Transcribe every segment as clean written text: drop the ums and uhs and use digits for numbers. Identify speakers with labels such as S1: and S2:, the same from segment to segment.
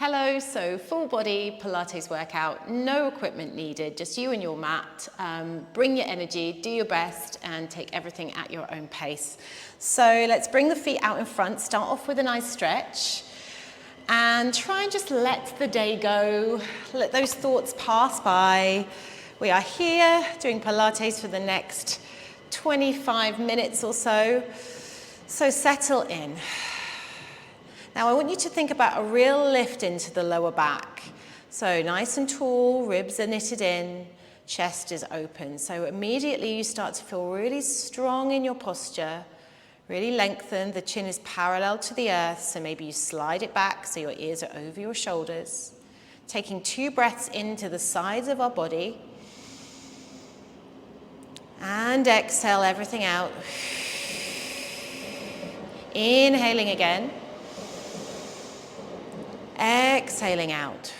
S1: Hello, so full body Pilates workout, no equipment needed, just you and your mat. Bring your energy, do your best and take everything at your own pace. So let's bring the feet out in front, start off with a nice stretch and try and just let the day go, let those thoughts pass by. We are here doing Pilates for the next 25 minutes or so, so settle in. Now I want you to think about a real lift into the lower back. So nice and tall, ribs are knitted in, chest is open. So immediately you start to feel really strong in your posture, really lengthened, the chin is parallel to the earth, so maybe you slide it back so your ears are over your shoulders. Taking 2 breaths into the sides of our body. And exhale everything out. Inhaling again. Exhaling out.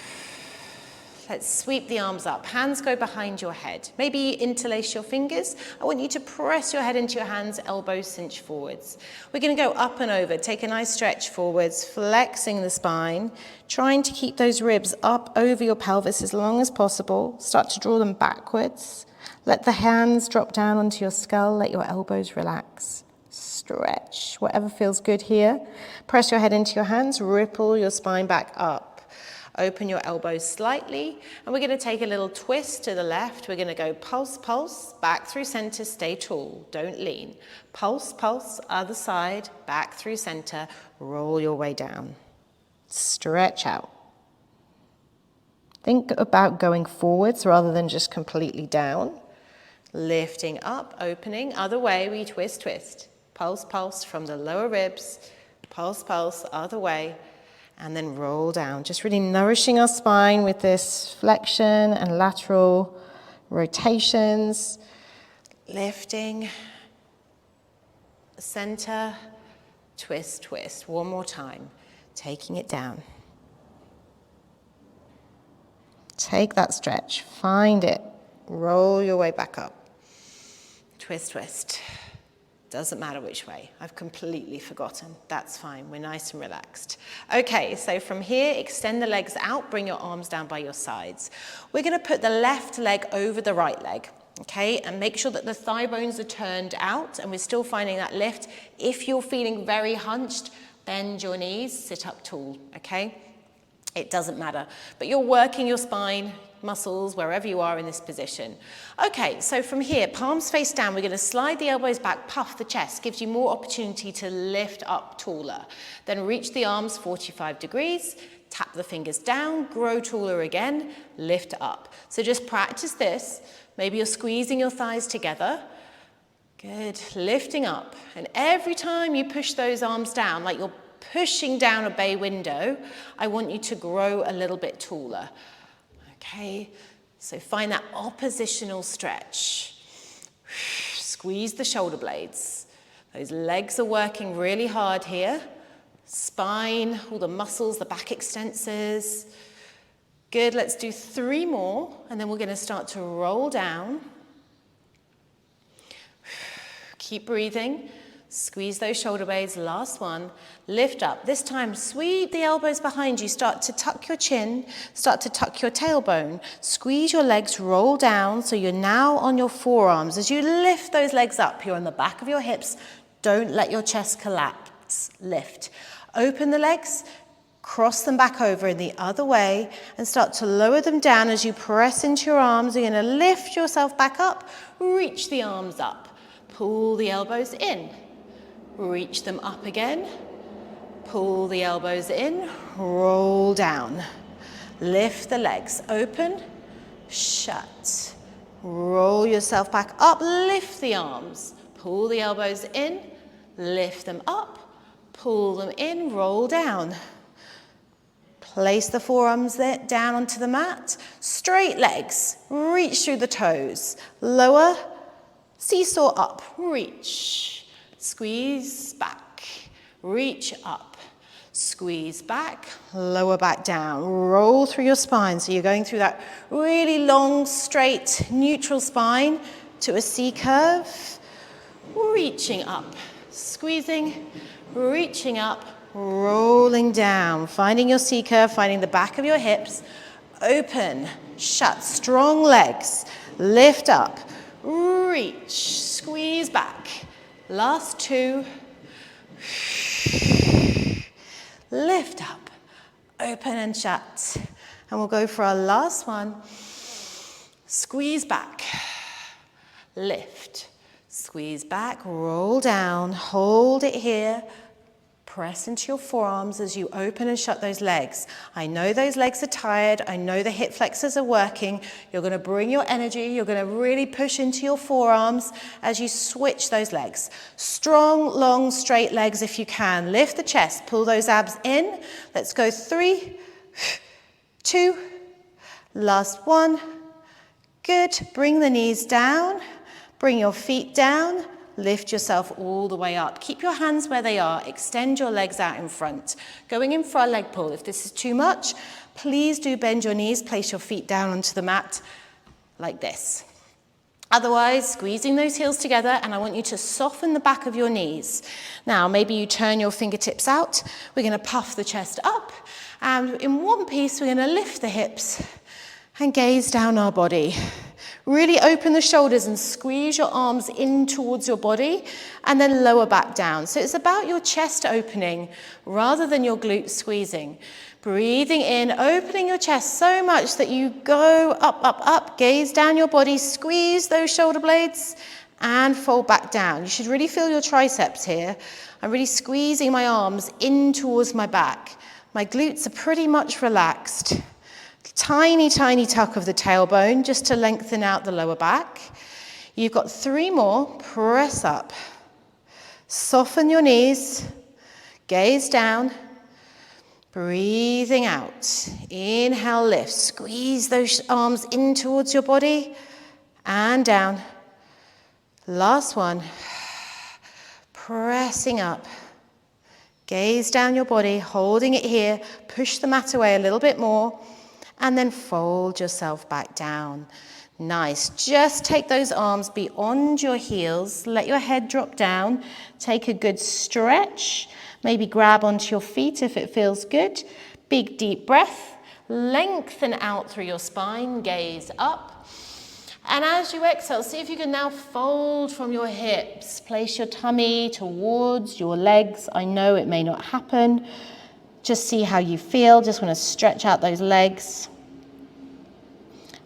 S1: Let's sweep the arms up. Hands go behind your head. Maybe interlace your fingers. I want you to press your head into your hands, elbows cinch forwards. We're going to go up and over. Take a nice stretch forwards, flexing the spine, trying to keep those ribs up over your pelvis as long as possible. Start to draw them backwards. Let the hands drop down onto your skull. Let your elbows relax. Stretch, whatever feels good here. Press your head into your hands, ripple your spine back up. Open your elbows slightly, and we're going to take a little twist to the left. We're going to go pulse, pulse, back through center, stay tall, don't lean. Pulse, pulse, other side, back through center, roll your way down. Stretch out. Think about going forwards rather than just completely down. Lifting up, opening, other way, we twist, twist. Pulse, pulse from the lower ribs, pulse, pulse, other way, and then roll down. Just really nourishing our spine with this flexion and lateral rotations. Lifting, center, twist, twist. One more time, taking it down. Take that stretch, find it, roll your way back up. Twist, twist. Doesn't matter which way. I've completely forgotten. That's fine. We're nice and relaxed. Okay, so from here, extend the legs out. Bring your arms down by your sides. We're going to put the left leg over the right leg, okay? And make sure that the thigh bones are turned out, and we're still finding that lift. If you're feeling very hunched, bend your knees, sit up tall, okay? It doesn't matter. But you're working your spine, muscles, wherever you are in this position. Okay, so from here, palms face down, we're going to slide the elbows back, puff the chest, gives you more opportunity to lift up taller. Then reach the arms 45 degrees, tap the fingers down, grow taller again, lift up. So just practice this. Maybe you're squeezing your thighs together. Good, lifting up. And every time you push those arms down, like you're pushing down a bay window, I want you to grow a little bit taller. Okay, so find that oppositional stretch. Squeeze the shoulder blades. Those legs are working really hard here. Spine, all the muscles, the back extensors. Good, let's do 3 more, and then we're going to start to roll down. Keep breathing. Squeeze those shoulder blades, last one. Lift up. This time, sweep the elbows behind you. Start to tuck your chin, start to tuck your tailbone. Squeeze your legs, roll down, so you're now on your forearms. As you lift those legs up, you're on the back of your hips. Don't let your chest collapse. Lift. Open the legs, cross them back over in the other way, and start to lower them down as you press into your arms. You're going to lift yourself back up, reach the arms up, pull the elbows in. Reach them up again, pull the elbows in, roll down. Lift the legs, open, shut. Roll yourself back up, lift the arms, pull the elbows in, lift them up, pull them in, roll down. Place the forearms down onto the mat, straight legs, reach through the toes, lower, seesaw up, reach. Squeeze back, reach up, squeeze back, lower back down, roll through your spine. So you're going through that really long, straight, neutral spine to a C curve, reaching up, squeezing, reaching up, rolling down, finding your C curve, finding the back of your hips, open, shut, strong legs, lift up, reach, squeeze back. Last two, lift up, open and shut. And we'll go for our last one. Squeeze back, lift, squeeze back, roll down, hold it here. Press into your forearms as you open and shut those legs. I know those legs are tired. I know the hip flexors are working. You're going to bring your energy. You're going to really push into your forearms as you switch those legs. Strong, long, straight legs if you can. Lift the chest. Pull those abs in. Let's go 3, 2, last one. Good. Bring the knees down. Bring your feet down. Lift yourself all the way up. Keep your hands where they are. Extend your legs out in front. Going in for a leg pull. If this is too much, please do bend your knees. Place your feet down onto the mat like this. Otherwise, squeezing those heels together, and I want you to soften the back of your knees. Now, maybe you turn your fingertips out. We're going to puff the chest up. And in one piece, we're going to lift the hips and gaze down our body. Really open the shoulders and squeeze your arms in towards your body and then lower back down. So it's about your chest opening rather than your glutes squeezing. Breathing in, opening your chest so much that you go up, up, up, gaze down your body, squeeze those shoulder blades and fold back down. You should really feel your triceps here. I'm really squeezing my arms in towards my back. My glutes are pretty much relaxed. Tiny, tiny tuck of the tailbone just to lengthen out the lower back. You've got 3 more. Press up. Soften your knees. Gaze down. Breathing out. Inhale, lift. Squeeze those arms in towards your body and down. Last one. Pressing up. Gaze down your body, holding it here. Push the mat away a little bit more. And then fold yourself back down. Nice. Just take those arms beyond your heels. Let your head drop down. Take a good stretch. Maybe grab onto your feet if it feels good. Big deep breath. Lengthen out through your spine. Gaze up. And as you exhale, see if you can now fold from your hips. Place your tummy towards your legs. I know it may not happen. Just see how you feel. Just want to stretch out those legs.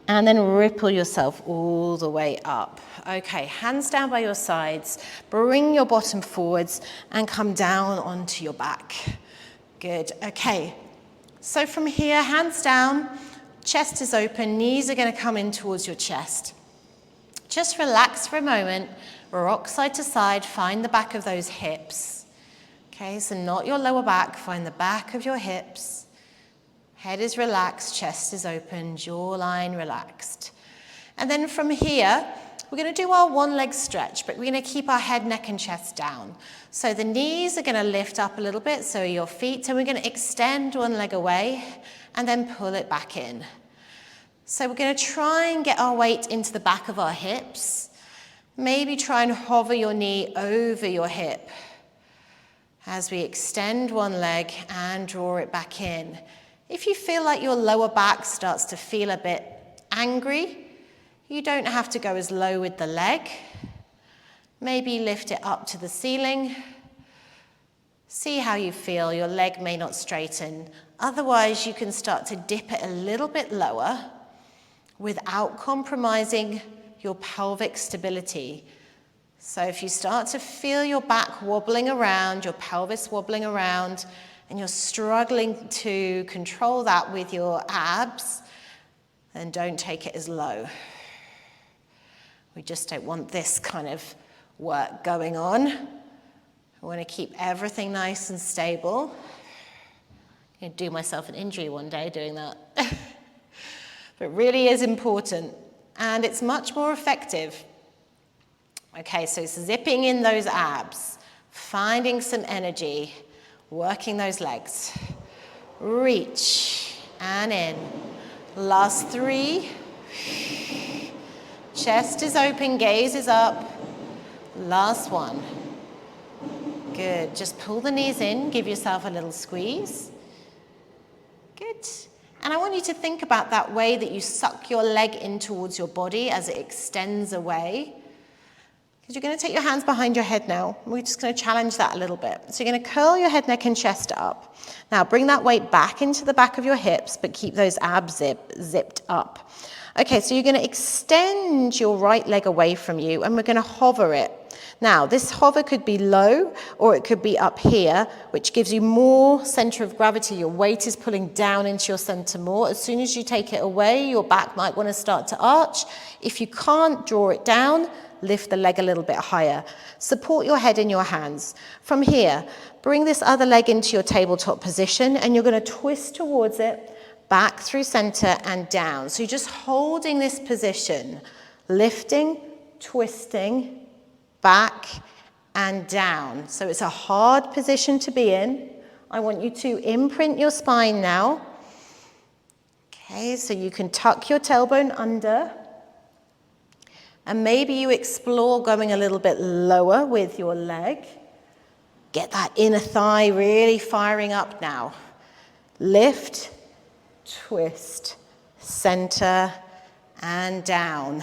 S1: And then ripple yourself all the way up. Okay, hands down by your sides. Bring your bottom forwards and come down onto your back. Good. Okay, so from here, hands down, chest is open, knees are going to come in towards your chest. Just relax for a moment. Rock side to side. Find the back of those hips. Okay, so not your lower back, find the back of your hips. Head is relaxed, chest is open, jawline relaxed. And then from here, we're going to do our one leg stretch, but we're going to keep our head, neck, and chest down. So the knees are going to lift up a little bit, so your feet, and we're going to extend one leg away and then pull it back in. So we're going to try and get our weight into the back of our hips. Maybe try and hover your knee over your hip as we extend one leg and draw it back in. If you feel like your lower back starts to feel a bit angry, you don't have to go as low with the leg. Maybe lift it up to the ceiling. See how you feel. Your leg may not straighten. Otherwise, you can start to dip it a little bit lower without compromising your pelvic stability. So if you start to feel your back wobbling around, your pelvis wobbling around, and you're struggling to control that with your abs, then don't take it as low. We just don't want this kind of work going on. I want to keep everything nice and stable. I'm going to do myself an injury one day doing that. But it really is important, and it's much more effective. Okay, so zipping in those abs, finding some energy, working those legs. Reach and in. Last 3. Chest is open, gaze is up. Last 1. Good. Just pull the knees in, give yourself a little squeeze. Good. And I want you to think about that way that you suck your leg in towards your body as it extends away. Because you're going to take your hands behind your head now. We're just going to challenge that a little bit. So you're going to curl your head, neck, and chest up. Now bring that weight back into the back of your hips, but keep those abs zipped up. Okay, so you're going to extend your right leg away from you, and we're going to hover it. Now, this hover could be low, or it could be up here, which gives you more center of gravity. Your weight is pulling down into your center more. As soon as you take it away, your back might want to start to arch. If you can't draw it down, lift the leg a little bit higher. Support your head in your hands. From here, bring this other leg into your tabletop position, and you're going to twist towards it, back through center and down. So you're just holding this position, lifting, twisting, back and down. So it's a hard position to be in. I want you to imprint your spine now. Okay, so you can tuck your tailbone under. And maybe you explore going a little bit lower with your leg. Get that inner thigh really firing up now. Lift, twist, center, and down.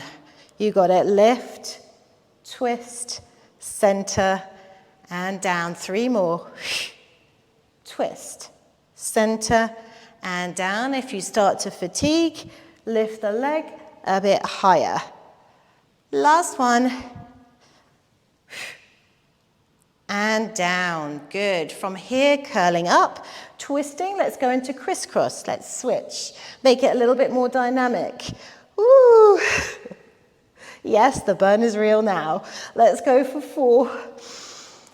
S1: You got it. Lift, twist, center, and down. 3 more. Twist, center, and down. If you start to fatigue, lift the leg a bit higher. Last one. And down. Good. From here, curling up, twisting. Let's go into crisscross. Let's switch. Make it a little bit more dynamic. Woo! Yes, the burn is real now. Let's go for 4.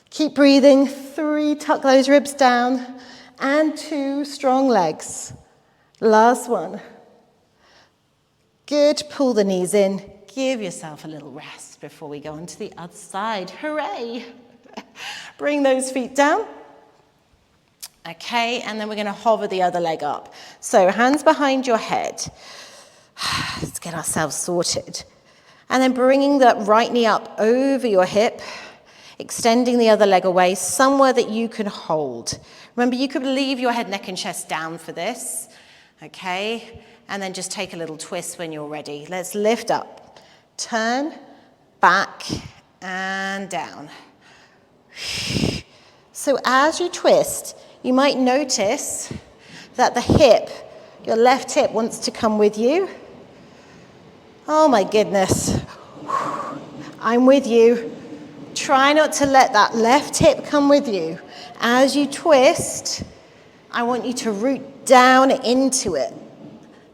S1: Keep breathing. 3, tuck those ribs down. And 2, strong legs. Last one. Good. Pull the knees in. Give yourself a little rest before we go on to the other side. Hooray! Bring those feet down. Okay, and then we're going to hover the other leg up. So hands behind your head. Let's get ourselves sorted. And then bringing that right knee up over your hip, extending the other leg away, somewhere that you can hold. Remember, you could leave your head, neck, and chest down for this. Okay, and then just take a little twist when you're ready. Let's lift up. Turn, back, and down. So as you twist, you might notice that the hip, your left hip wants to come with you. Oh my goodness. I'm with you. Try not to let that left hip come with you. As you twist, I want you to root down into it.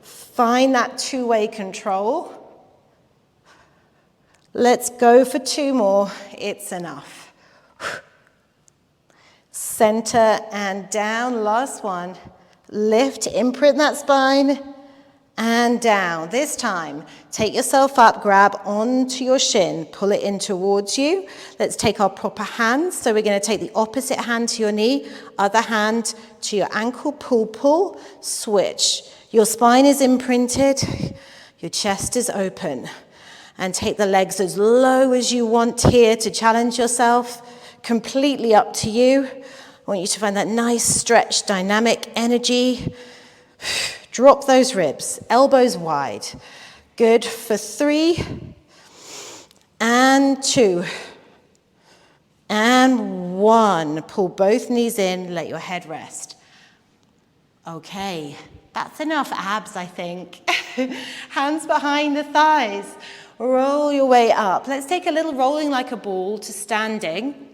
S1: Find that 2-way control. Let's go for 2 more. It's enough. Center and down. Last one. Lift, imprint that spine, and down. This time, take yourself up, grab onto your shin, pull it in towards you. Let's take our proper hands. So we're going to take the opposite hand to your knee, other hand to your ankle, pull, pull, switch. Your spine is imprinted, your chest is open. And take the legs as low as you want here to challenge yourself. Completely up to you. I want you to find that nice stretch, dynamic energy. Drop those ribs, elbows wide. Good for 3, and 2, and 1. Pull both knees in, let your head rest. Okay, that's enough abs, I think. Hands behind the thighs. Roll your way up. Let's take a little rolling like a ball to standing.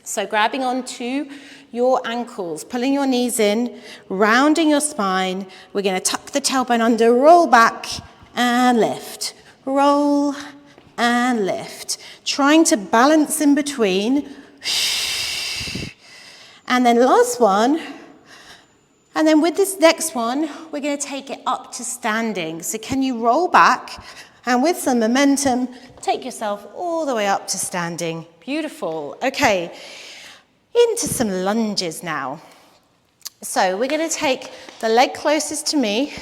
S1: So grabbing onto your ankles, pulling your knees in, rounding your spine. We're going to tuck the tailbone under, roll back and lift. Roll and lift. Trying to balance in between. And then last one. And then with this next one, we're going to take it up to standing. So can you roll back and with some momentum, take yourself all the way up to standing. Beautiful. Okay, into some lunges now. So we're going to take the leg closest to me.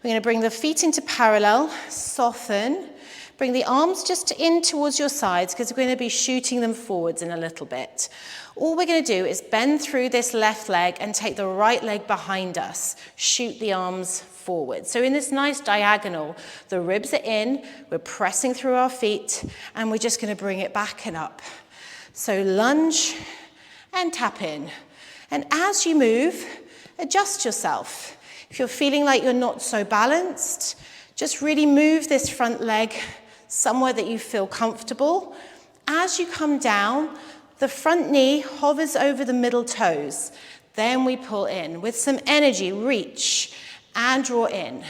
S1: We're going to bring the feet into parallel, soften, Bring the arms just in towards your sides because we're going to be shooting them forwards in a little bit. All we're going to do is bend through this left leg and take the right leg behind us. Shoot the arms forward. So in this nice diagonal, the ribs are in, we're pressing through our feet, and we're just going to bring it back and up. So lunge and tap in. And as you move, adjust yourself. If you're feeling like you're not so balanced, just really move this front leg somewhere that you feel comfortable. As you come down, the front knee hovers over the middle toes. Then we pull in. With some energy, reach and draw in.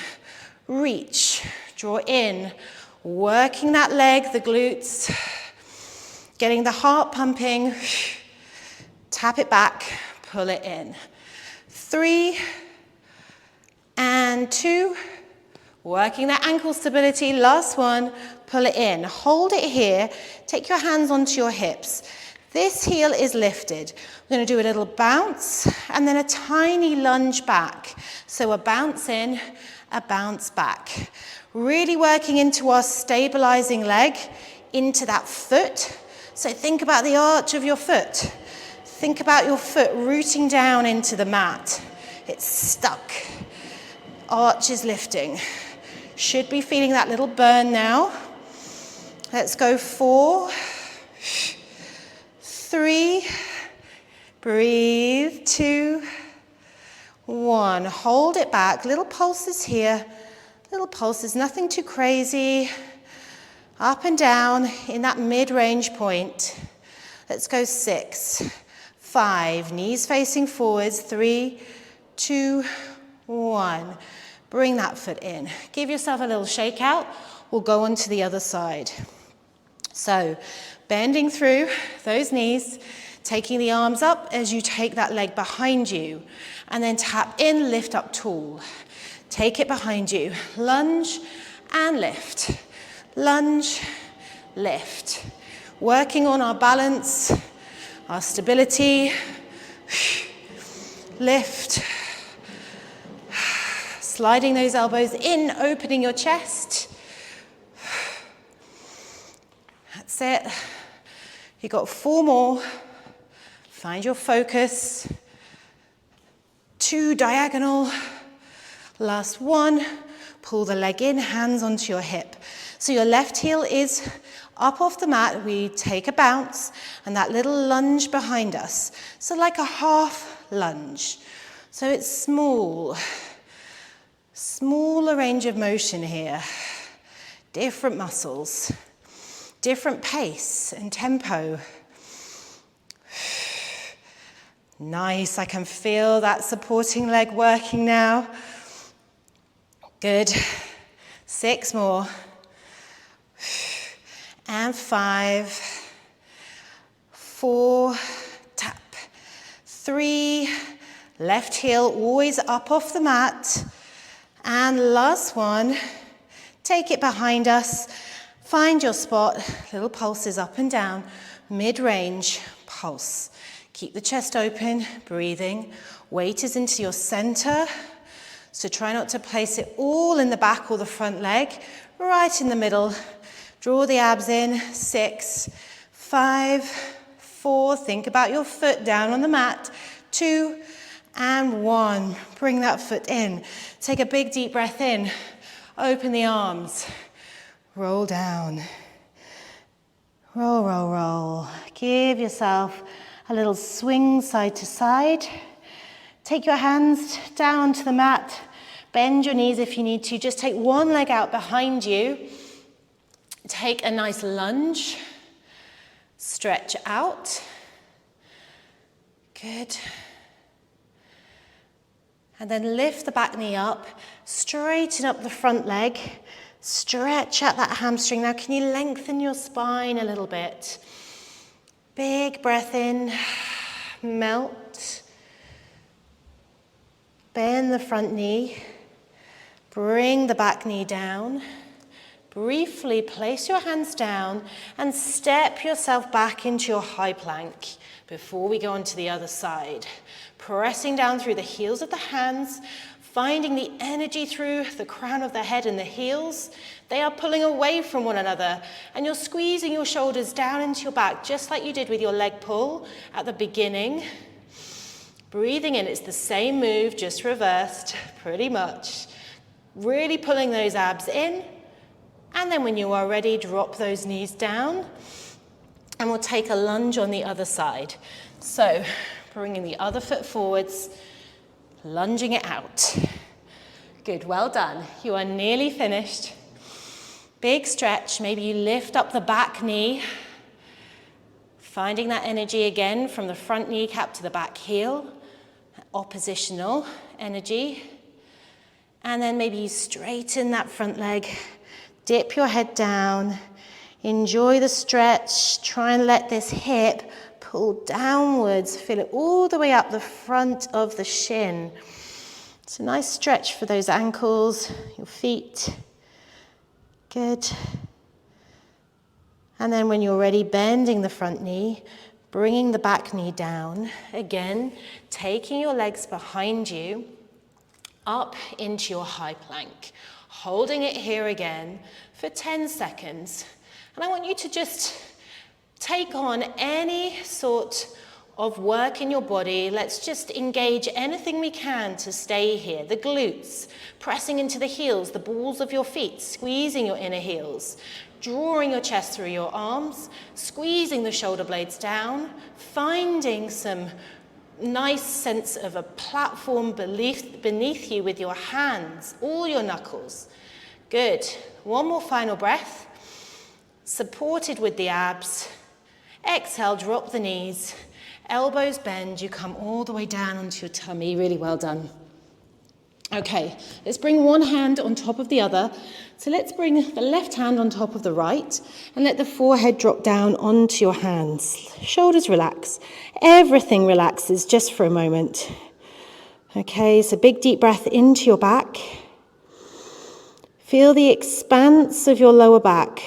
S1: Reach, draw in. Working that leg, the glutes. Getting the heart pumping. Tap it back, pull it in. 3 and 2. Working that ankle stability. Last one, pull it in. Hold it here. Take your hands onto your hips. This heel is lifted. We're going to do a little bounce and then a tiny lunge back. So a bounce in, a bounce back. Really working into our stabilizing leg, into that foot. So think about the arch of your foot. Think about your foot rooting down into the mat. It's stuck. Arch is lifting. Should be feeling that little burn now. Let's go 4, 3, breathe, 2, 1. Hold it back. Little pulses here. Little pulses, nothing too crazy. Up and down in that mid-range point. Let's go 6, 5. Knees facing forwards. 3, 2, 1. Bring that foot in. Give yourself a little shake out. We'll go on to the other side. So, bending through those knees, taking the arms up as you take that leg behind you, and then tap in, lift up tall. Take it behind you. Lunge and lift. Lunge, lift. Working on our balance, our stability. Lift. Sliding those elbows in, opening your chest. That's it. You've got 4 more. Find your focus. 2 diagonal. Last 1. Pull the leg in, hands onto your hip. So your left heel is up off the mat. We take a bounce and that little lunge behind us. So like a half lunge. So it's small. Smaller range of motion here. Different muscles. Different pace and tempo. Nice, I can feel that supporting leg working now. Good. 6 more. And 5. 4. Tap. 3. Left heel always up off the mat. And last one. Take it behind us. Find your spot. Little pulses up and down. Mid-range pulse. Keep the chest open, breathing. Weight is into your center. So try not to place it all in the back or the front leg. Right in the middle. Draw the abs in. 6, 5, 4. Think about your foot down on the mat. 2 and 1. Bring that foot in. Take a big deep breath in. Open the arms. Roll down. Roll, roll, roll. Give yourself a little swing side to side. Take your hands down to the mat. Bend your knees if you need to. Just take one leg out behind you. Take a nice lunge. Stretch out. Good. And then lift the back knee up. Straighten up the front leg. Stretch out that hamstring. Now can you lengthen your spine a little bit? Big breath in. Melt. Bend the front knee. Bring the back knee down. Briefly place your hands down and step yourself back into your high plank before we go on to the other side. Pressing down through the heels of the hands. finding the energy through the crown of the head and the heels. They are pulling away from one another, and you're squeezing your shoulders down into your back, just like you did with your leg pull at the beginning. Breathing in, it's the same move, just reversed, pretty much. Really pulling those abs in, and then when you are ready, drop those knees down, and we'll take a lunge on the other side. So, bringing the other foot forwards, lunging it out. Good, well done. You are nearly finished. Big stretch, maybe you lift up the back knee, finding that energy again from the front kneecap to the back heel, oppositional energy. And then maybe you straighten that front leg, dip your head down, enjoy the stretch, try and let this hip pull downwards, feel it all the way up the front of the shin. It's a nice stretch for those ankles, your feet. Good. And then when you're ready, bending the front knee, bringing the back knee down. Again, taking your legs behind you, up into your high plank. Holding it here again for 10 seconds. And I want you to just take on any sort of work in your body. Let's just engage anything we can to stay here. The glutes, pressing into the heels, the balls of your feet, squeezing your inner heels, drawing your chest through your arms, squeezing the shoulder blades down, finding some nice sense of a platform beneath you with your hands, all your knuckles. Good. One more final breath. Supported with the abs. Exhale, drop the knees. Elbows bend, you come all the way down onto your tummy. Really well done. Okay, let's bring one hand on top of the other. So let's bring the left hand on top of the right and let the forehead drop down onto your hands. Shoulders relax. Everything relaxes just for a moment. Okay, so big deep breath into your back. Feel the expanse of your lower back.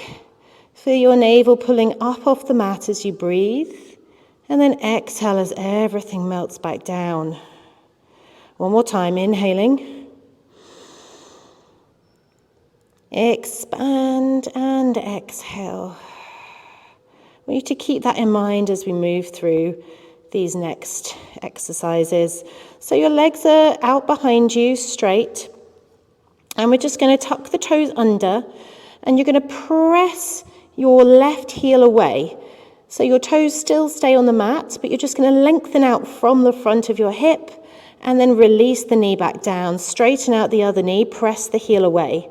S1: Feel your navel pulling up off the mat as you breathe. And then exhale as everything melts back down. One more time, inhaling. Expand and exhale. I want you to keep that in mind as we move through these next exercises. So your legs are out behind you, straight. And we're just going to tuck the toes under. And you're going to press your left heel away. So your toes still stay on the mat, but you're just going to lengthen out from the front of your hip and then release the knee back down. Straighten out the other knee, press the heel away.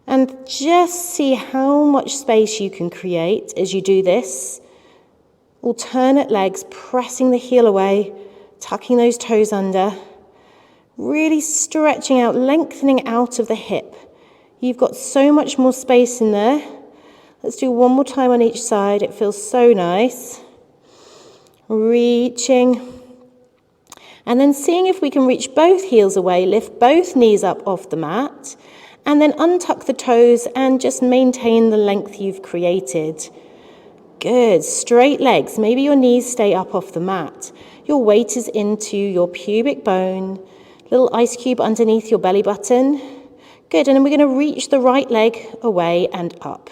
S1: And just see how much space you can create as you do this. Alternate legs, pressing the heel away, tucking those toes under. Really stretching out, lengthening out of the hip. You've got so much more space in there. Let's do one more time on each side. It feels so nice. Reaching. And then seeing if we can reach both heels away, lift both knees up off the mat, and then untuck the toes and just maintain the length you've created. Good. Straight legs. Maybe your knees stay up off the mat. Your weight is into your pubic bone. Little ice cube underneath your belly button. Good. And then we're going to reach the right leg away and up.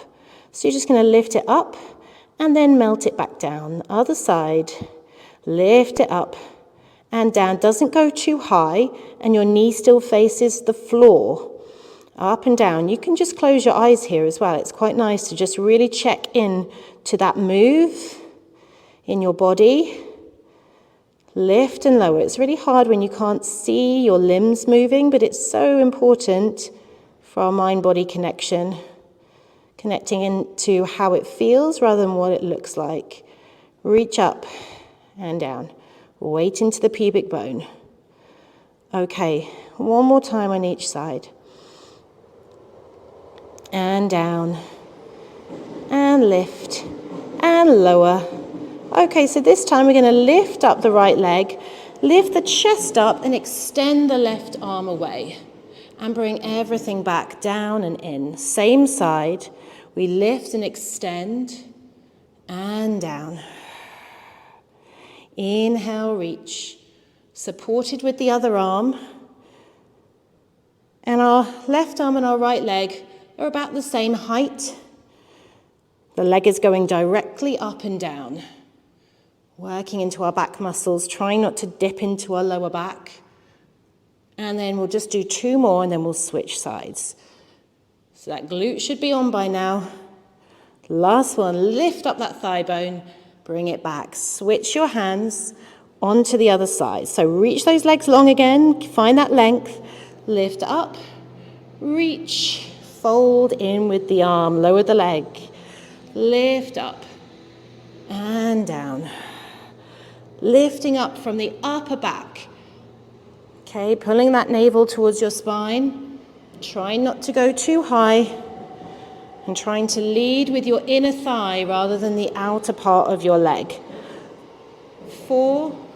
S1: So you're just going to lift it up and then melt it back down. Other side. Lift it up and down. Doesn't go too high and your knee still faces the floor. Up and down. You can just close your eyes here as well. It's quite nice to just really check in to that move in your body. Lift and lower. It's really hard when you can't see your limbs moving, but it's so important for our mind-body connection. Connecting into how it feels rather than what it looks like. Reach up and down. Weight into the pubic bone. Okay, one more time on each side. And down. And lift. And lower. Okay, so this time we're going to lift up the right leg. Lift the chest up and extend the left arm away. And bring everything back down and in. Same side. We lift and extend and down. Inhale, reach. Supported with the other arm. And our left arm and our right leg are about the same height. The leg is going directly up and down, working into our back muscles, trying not to dip into our lower back. And then we'll just do 2 more and then we'll switch sides. So that glute should be on by now. Last one, lift up that thigh bone, bring it back. Switch your hands onto the other side. So reach those legs long again, find that length, lift up, reach, fold in with the arm, lower the leg, lift up and down. Lifting up from the upper back. Okay, pulling that navel towards your spine. Try not to go too high. And trying to lead with your inner thigh rather than the outer part of your leg. 4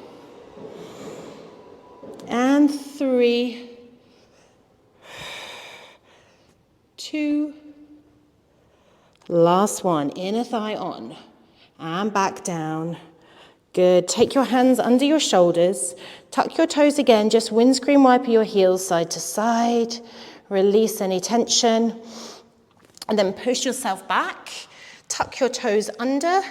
S1: and 3, 2, last one, inner thigh on, and back down. Good, take your hands under your shoulders, tuck your toes again, just windscreen wiper your heels side to side, release any tension. And then push yourself back, tuck your toes under,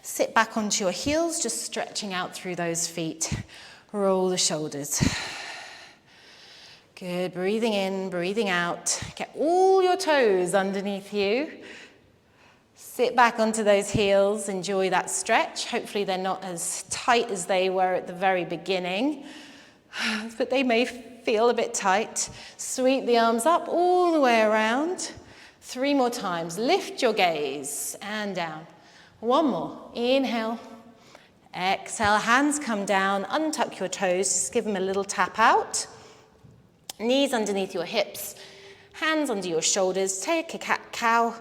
S1: sit back onto your heels, just stretching out through those feet. Roll the shoulders. Good, breathing in, breathing out. Get all your toes underneath you. Sit back onto those heels, enjoy that stretch. Hopefully they're not as tight as they were at the very beginning, but they may feel a bit tight. Sweep the arms up all the way around. 3 more times, lift your gaze and down. 1 more, inhale, exhale, hands come down, untuck your toes, just give them a little tap out. Knees underneath your hips, hands under your shoulders, take a cat-cow,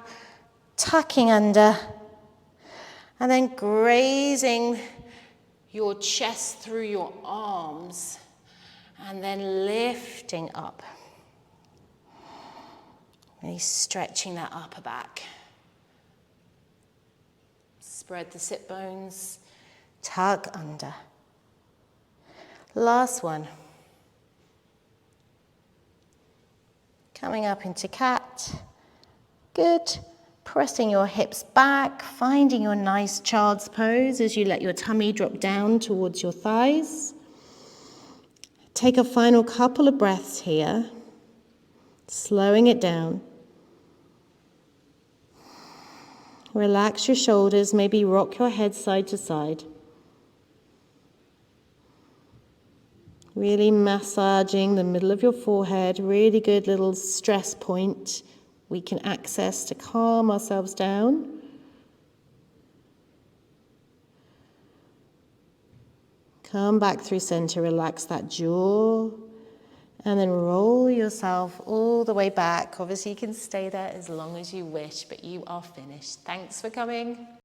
S1: tucking under, and then grazing your chest through your arms, and then lifting up. Really stretching that upper back. Spread the sit bones, tug under. Last one. Coming up into cat. Good. Pressing your hips back, finding your nice child's pose as you let your tummy drop down towards your thighs. Take a final couple of breaths here, slowing it down. Relax your shoulders, maybe rock your head side to side. Really massaging the middle of your forehead, really good little stress point we can access to calm ourselves down. Come back through center, relax that jaw, and then roll yourself all the way back. Obviously, you can stay there as long as you wish, but you are finished. Thanks for coming.